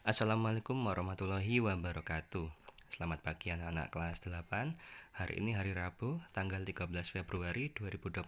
Assalamualaikum warahmatullahi wabarakatuh. Selamat pagi anak-anak kelas 8. Hari ini hari Rabu, tanggal 13 Februari 2021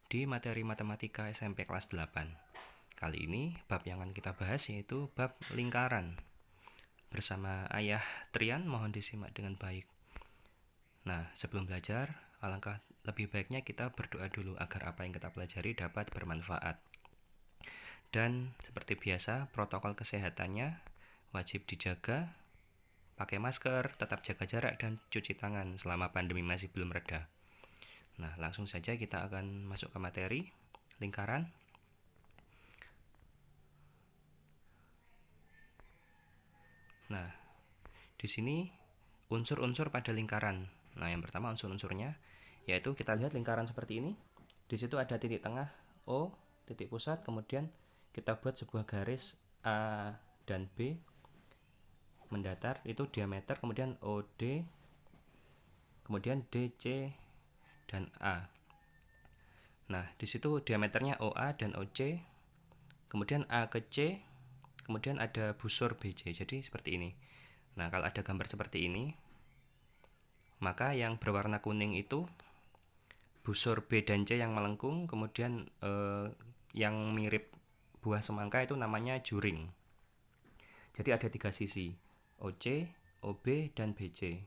di materi Matematika SMP kelas 8. Kali ini bab yang akan kita bahas yaitu bab lingkaran. Bersama Ayah Trian, mohon disimak dengan baik. Nah, sebelum belajar, alangkah lebih baiknya kita berdoa dulu agar apa yang kita pelajari dapat bermanfaat. Dan seperti biasa, protokol kesehatannya wajib dijaga, pakai masker, tetap jaga jarak, dan cuci tangan selama pandemi masih belum reda. Nah, langsung saja kita akan masuk ke materi lingkaran. Nah, di sini unsur-unsur pada lingkaran. Nah, yang pertama unsur-unsurnya yaitu kita lihat lingkaran seperti ini. Di situ ada titik tengah O, titik pusat, kemudian kita buat sebuah garis A dan B mendatar, itu diameter, kemudian OD, kemudian DC dan A. Nah, di situ diameternya OA dan OC, kemudian A ke C, kemudian ada busur BC. Jadi seperti ini. Nah, kalau ada gambar seperti ini, maka yang berwarna kuning itu busur B dan C yang melengkung, kemudian yang mirip buah semangka itu namanya juring. Jadi ada tiga sisi, OC, OB, dan BC.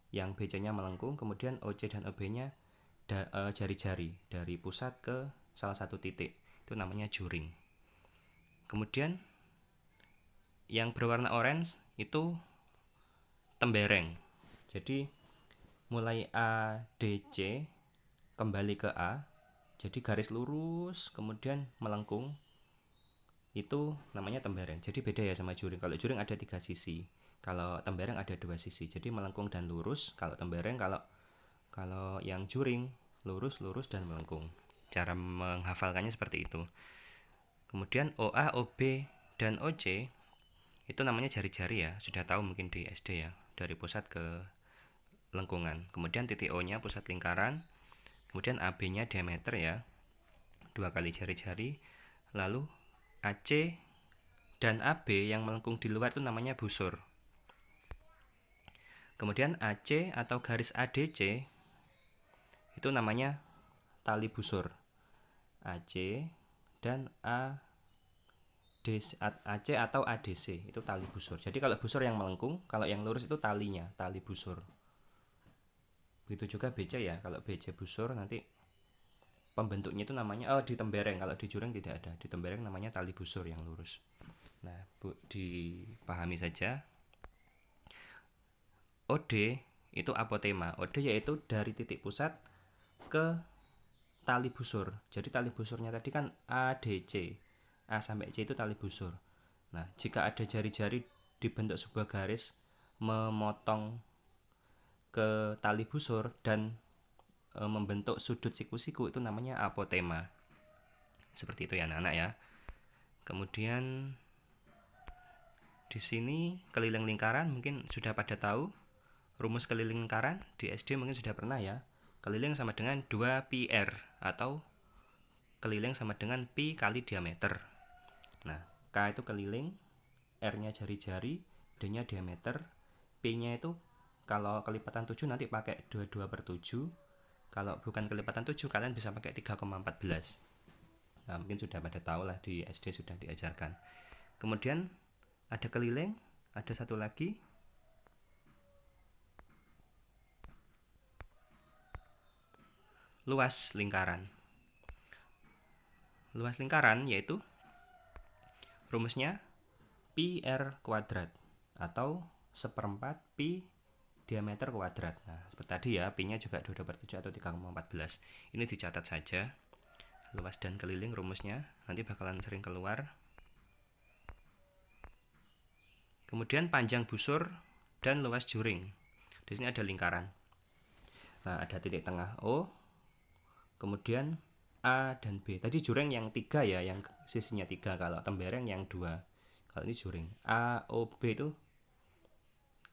Yang BC-nya melengkung, kemudian OC dan OB-nya jari-jari dari pusat ke salah satu titik. Itu namanya juring. Kemudian yang berwarna orange itu tembereng. Jadi mulai ADC kembali ke A, jadi garis lurus kemudian melengkung, itu namanya tembereng. Jadi beda ya sama juring. Kalau juring ada tiga sisi, kalau tembereng ada dua sisi. Jadi melengkung dan lurus. Kalau tembereng, kalau yang juring lurus, lurus dan melengkung. Cara menghafalkannya seperti itu. Kemudian OA, OB, dan OC itu namanya jari-jari ya. Sudah tahu mungkin di SD ya, dari pusat ke lengkungan. Kemudian titik O-nya pusat lingkaran. Kemudian AB-nya diameter ya, 2 kali jari-jari. Lalu AC dan AB yang melengkung di luar itu namanya busur. Kemudian AC atau garis ADC itu namanya tali busur. AC dan AC atau ADC itu tali busur. Jadi kalau busur yang melengkung, kalau yang lurus itu talinya, tali busur. Begitu juga BC ya, kalau BC busur nanti pembentuknya itu namanya di tembereng. Kalau di juring tidak ada, di tembereng namanya tali busur yang lurus. Nah, dipahami saja. OD itu apotema. OD yaitu dari titik pusat ke tali busur. Jadi tali busurnya tadi kan ADC. A sampai C itu tali busur. Nah, jika ada jari-jari dibentuk sebuah garis memotong ke tali busur dan membentuk sudut siku-siku, itu namanya apotema. Seperti itu ya anak-anak ya. Kemudian di sini keliling lingkaran mungkin sudah pada tahu. Rumus keliling lingkaran di SD mungkin sudah pernah ya. Keliling sama dengan 2πr atau keliling sama dengan pi kali diameter. Nah, K itu keliling, R-nya jari-jari, D-nya diameter, P-nya itu kalau kelipatan 7 nanti pakai 22/7. Kalau bukan kelipatan 7 kalian bisa pakai 3,14. Nah, mungkin sudah pada tahu lah, di SD sudah diajarkan. Kemudian ada keliling, ada satu lagi luas lingkaran. Luas lingkaran yaitu rumusnya pi r kuadrat atau seperempat pi diameter kuadrat. Nah, seperti tadi ya, pi-nya juga 22/7 atau 3,14. Ini dicatat saja. Luas dan keliling rumusnya nanti bakalan sering keluar. Kemudian panjang busur dan luas juring. Di sini ada lingkaran. Nah, ada titik tengah O, kemudian A dan B. Tadi juring yang 3 ya, yang sisinya 3. Kalau tembereng yang 2. Kalau ini juring. A, O, B itu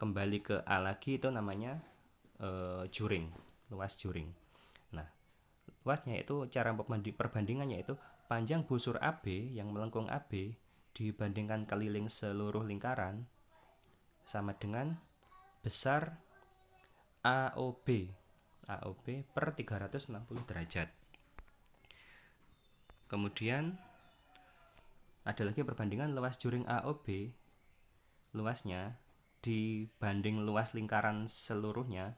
kembali ke A lagi, itu namanya juring, luas juring. Nah, luasnya itu cara perbandingannya itu panjang busur AB yang melengkung AB dibandingkan keliling seluruh lingkaran sama dengan besar AOB per 360 derajat. Kemudian ada lagi perbandingan luas juring AOB, luasnya dibanding luas lingkaran seluruhnya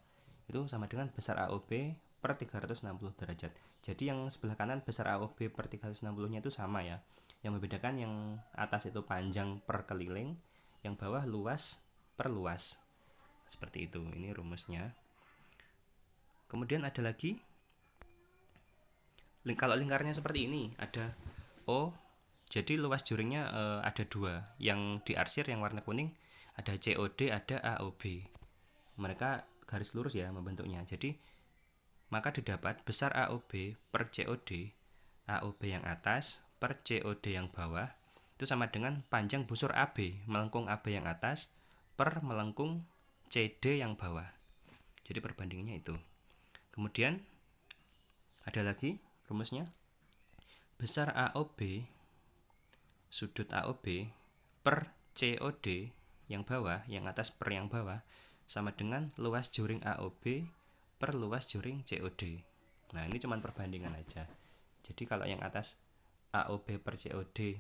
itu sama dengan besar AOB per 360 derajat. Jadi yang sebelah kanan besar AOB per 360-nya itu sama ya. Yang membedakan yang atas itu panjang per keliling, yang bawah luas per luas. Seperti itu, ini rumusnya. Kemudian ada lagi, kalau lingkarannya seperti ini, ada O, jadi luas juringnya ada dua. Yang diarsir yang warna kuning ada COD, ada AOB. Mereka garis lurus ya membentuknya. Jadi maka didapat besar AOB per COD, AOB yang atas per COD yang bawah itu sama dengan panjang busur AB melengkung AB yang atas per melengkung CD yang bawah. Jadi perbandingannya itu. Kemudian ada lagi rumusnya, besar AOB sudut AOB per COD yang bawah, yang atas per yang bawah sama dengan luas juring AOB per luas juring COD. Nah, ini cuma perbandingan aja. Jadi kalau yang atas AOB per COD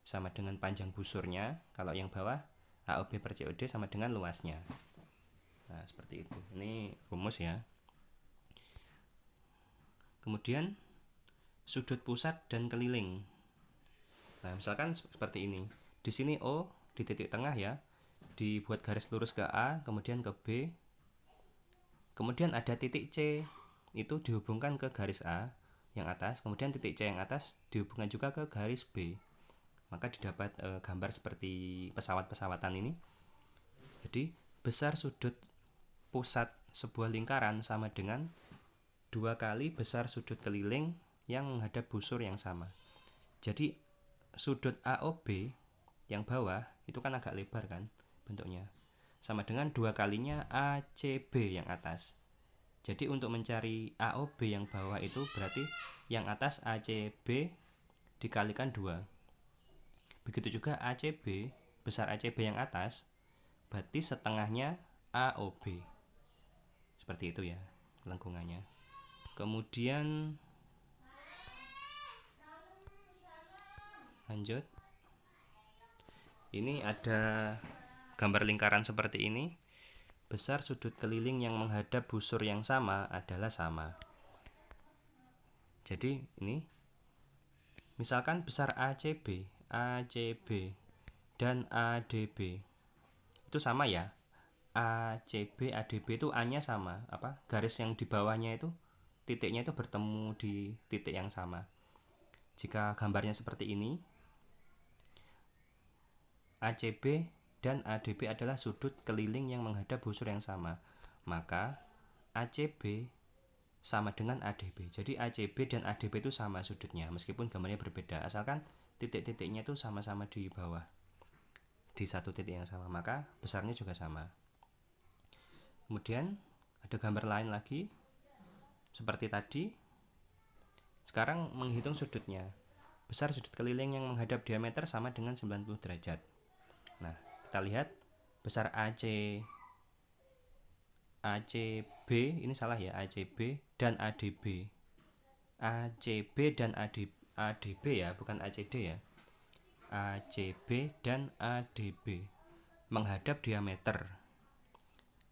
sama dengan panjang busurnya, kalau yang bawah AOB per COD sama dengan luasnya. Nah, seperti itu. Ini rumus ya. Kemudian sudut pusat dan keliling. Nah, misalkan seperti ini. Di sini O di titik tengah ya, dibuat garis lurus ke A, kemudian ke B. Kemudian ada titik C, itu dihubungkan ke garis A yang atas, kemudian titik C yang atas dihubungkan juga ke garis B. Maka didapat gambar seperti pesawat-pesawatan ini. Jadi besar sudut pusat sebuah lingkaran sama dengan 2 kali besar sudut keliling yang menghadap busur yang sama. Jadi sudut AOB yang bawah itu kan agak lebar kan bentuknya, sama dengan 2 kalinya ACB yang atas. Jadi untuk mencari AOB yang bawah itu berarti yang atas ACB dikalikan 2. Begitu juga ACB, besar ACB yang atas berarti setengahnya AOB. Seperti itu ya lengkungannya. Kemudian lanjut. Ini ada gambar lingkaran seperti ini. Besar sudut keliling yang menghadap busur yang sama adalah sama. Jadi ini misalkan besar ACB dan ADB itu sama ya. ACB, ADB itu A-nya sama, garis yang di bawahnya itu titiknya itu bertemu di titik yang sama. Jika gambarnya seperti ini, ACB dan ADB adalah sudut keliling yang menghadap busur yang sama, maka ACB sama dengan ADB. Jadi ACB dan ADB itu sama sudutnya, meskipun gambarnya berbeda, asalkan titik-titiknya itu sama-sama di bawah, di satu titik yang sama, maka besarnya juga sama. Kemudian ada gambar lain lagi seperti tadi. Sekarang menghitung sudutnya. Besar sudut keliling yang menghadap diameter sama dengan 90 derajat. Nah, kita lihat besar ACB ini salah ya, ACB dan ADB. ACB dan ADB ya, bukan ACD ya. ACB dan ADB menghadap diameter,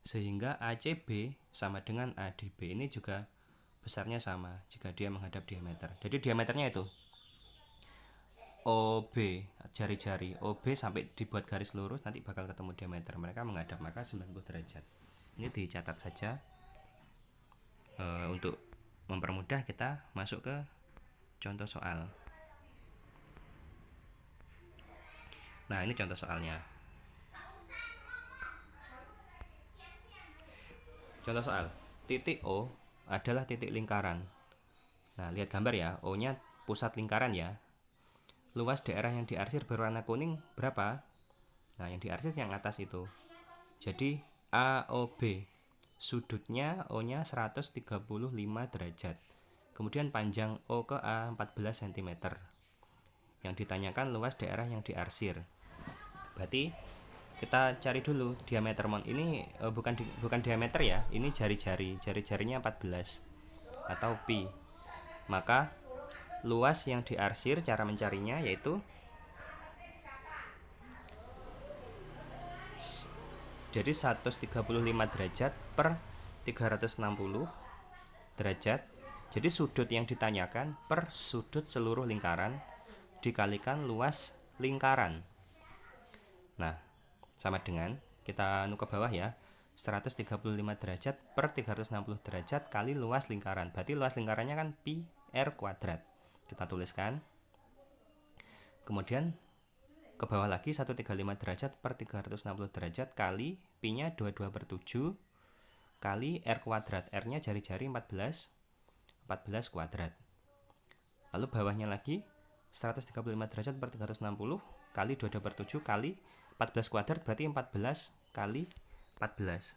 sehingga ACB sama dengan ADB ini juga besarnya sama jika dia menghadap diameter. Jadi diameternya itu OB, jari-jari OB sampai dibuat garis lurus, nanti bakal ketemu diameter mereka menghadap, maka 90 derajat. Ini dicatat saja untuk mempermudah kita masuk ke contoh soal. Nah, ini contoh soalnya. Contoh soal, titik O adalah titik lingkaran. Nah, lihat gambar ya, O-nya pusat lingkaran ya. Luas daerah yang diarsir berwarna kuning berapa? Nah, yang diarsir yang atas itu. Jadi AOB, sudutnya O-nya 135 derajat. Kemudian panjang O ke A 14 cm. Yang ditanyakan luas daerah yang diarsir. Berarti kita cari dulu diameter ini bukan diameter ya, ini jari-jarinya 14 atau pi. Maka luas yang diarsir, cara mencarinya yaitu jadi 135 derajat per 360 derajat. Jadi sudut yang ditanyakan per sudut seluruh lingkaran dikalikan luas lingkaran. Nah, sama dengan kita anu ke bawah ya, 135 derajat per 360 derajat kali luas lingkaran. Berarti luas lingkarannya kan pi r kuadrat. Kita tuliskan. Kemudian ke bawah lagi 135 derajat per 360 derajat kali pi-nya 22 per 7 kali r kuadrat. R-nya jari-jari 14 kuadrat. Lalu bawahnya lagi 135 derajat per 360 kali 22 per 7 kali 14 kuadrat, berarti 14 kali 14.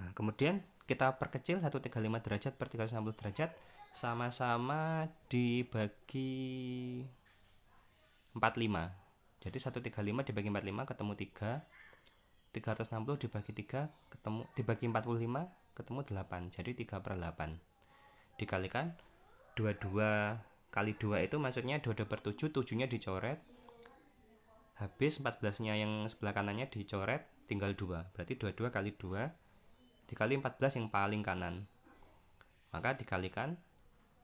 Nah, kemudian kita perkecil 135 derajat per 360 derajat sama-sama dibagi 45. Jadi 135 dibagi 45 ketemu 3. 360 dibagi 3 ketemu dibagi 45 ketemu 8. Jadi 3/8. Dikalikan 22 kali 2 itu maksudnya 22 per 7, 7-nya dicoret. Habis 14-nya yang sebelah kanannya dicoret, tinggal 2. Berarti 22 kali 2 dikali 14 yang paling kanan. Maka dikalikan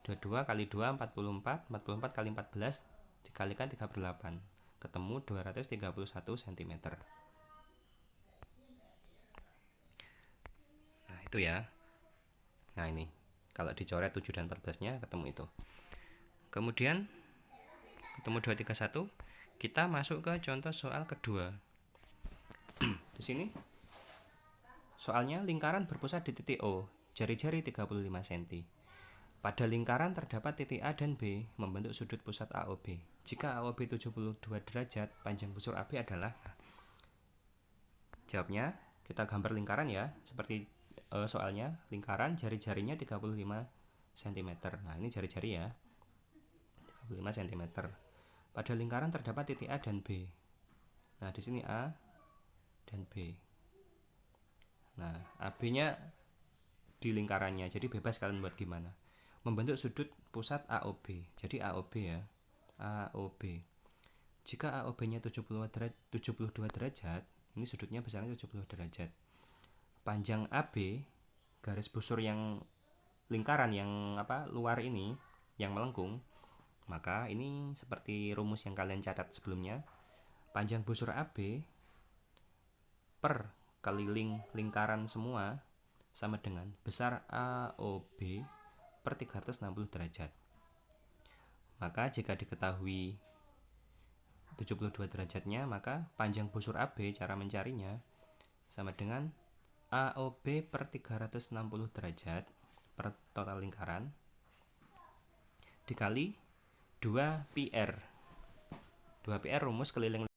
22 kali 2 44, 44 kali 14 dikalikan 3/8. Ketemu 231 cm. Nah, itu ya. Nah, ini kalau dicoret 7 dan 14-nya ketemu itu. Kemudian ketemu 231, kita masuk ke contoh soal kedua. Di sini soalnya lingkaran berpusat di titik O, jari-jari 35 cm. Pada lingkaran terdapat titik A dan B membentuk sudut pusat AOB. Jika AOB 72 derajat, panjang busur AB adalah. Jawabnya, kita gambar lingkaran ya, seperti soalnya lingkaran jari-jarinya 35 cm. Nah, ini jari-jari ya. 35 cm. Pada lingkaran terdapat titik A dan B. Nah, di sini A dan B. Nah, AB-nya di lingkarannya, jadi bebas kalian buat gimana. Membentuk sudut pusat AOB. Jadi AOB ya. AOB. Jika AOB-nya 72 derajat, ini sudutnya besarnya 70 derajat. Panjang AB, garis busur yang lingkaran yang luar ini, yang melengkung, maka ini seperti rumus yang kalian catat sebelumnya. Panjang busur AB per keliling lingkaran semua sama dengan besar AOB per 360 derajat. Maka jika diketahui 72 derajatnya, maka panjang busur AB cara mencarinya sama dengan AOB per 360 derajat per total lingkaran dikali 2 PR. 2 PR rumus keliling